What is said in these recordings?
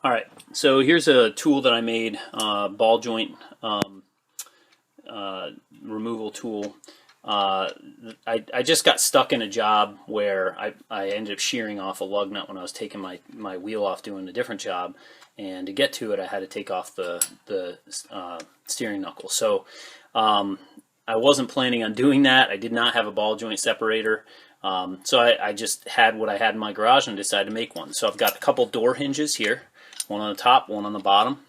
Alright, so here's a tool that I made, ball joint removal tool. I just got stuck in a job where I ended up shearing off a lug nut when I was taking my wheel off doing a different job, and to get to it I had to take off the steering knuckle. So I wasn't planning on doing that. I did not have a ball joint separator. So I just had what I had in my garage and decided to make one. So I've got a couple door hinges here, one on the top, one on the bottom.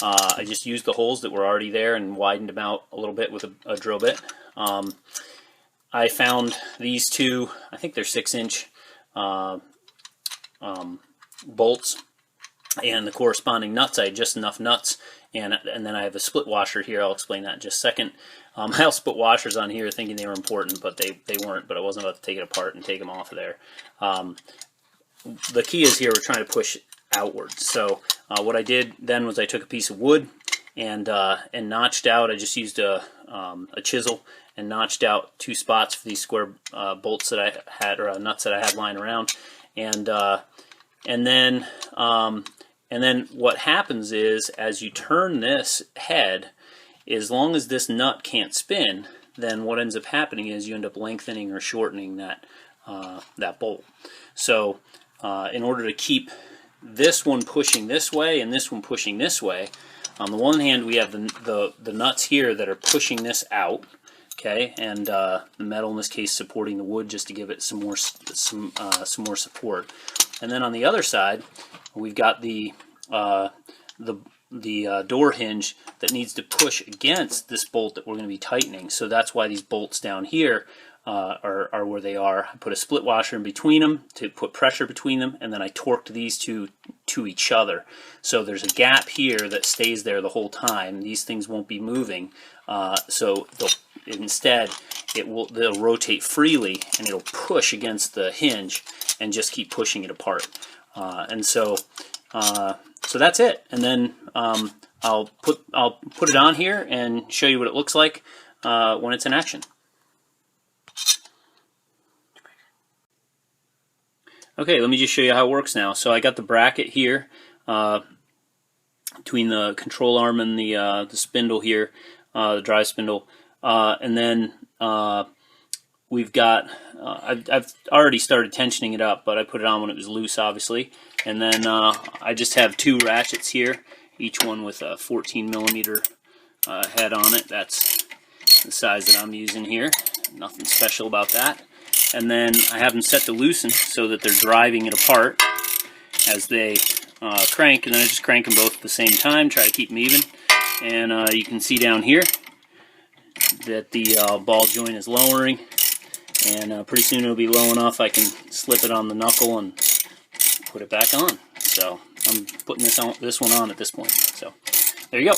I just used the holes that were already there and widened them out a little bit with a drill bit. I found these two, I think they're 6-inch bolts, and the corresponding nuts. I had just enough nuts, and then I have a split washer here. I'll explain that in just a second. I also put washers on here thinking they were important, but they weren't, but I wasn't about to take it apart and take them off of there. The key is here we're trying to push outwards. So what I did then was I took a piece of wood and notched out. I just used a chisel and notched out 2 spots for these square bolts that I had, or nuts that I had lying around, and then what happens is, as you turn this head, as long as this nut can't spin, then what ends up happening is you end up lengthening or shortening that bolt. So in order to keep this one pushing this way and this one pushing this way, on the one hand we have the nuts here that are pushing this out, okay, and the metal in this case supporting the wood just to give it some more support. And then on the other side we've got the door hinge that needs to push against this bolt that we're going to be tightening. So that's why these bolts down here are where they are. I put a split washer in between them to put pressure between them, and then I torqued these two to each other. So there's a gap here that stays there the whole time. These things won't be moving. So instead they'll rotate freely, and it'll push against the hinge and just keep pushing it apart. So that's it. And then I'll put it on here and show you what it looks like when it's in action. Okay, let me just show you how it works now. So I got the bracket here between the control arm and the spindle here, the drive spindle, and then we've got, I've already started tensioning it up, but I put it on when it was loose, obviously. And then I just have 2 ratchets here, each one with a 14mm head on it. That's the size that I'm using here. Nothing special about that. And then I have them set to loosen so that they're driving it apart as they crank, and then I just crank them both at the same time, try to keep them even. And you can see down here that the ball joint is lowering, and pretty soon it'll be low enough I can slip it on the knuckle and put it back on. So I'm putting this one on at this point. So there you go.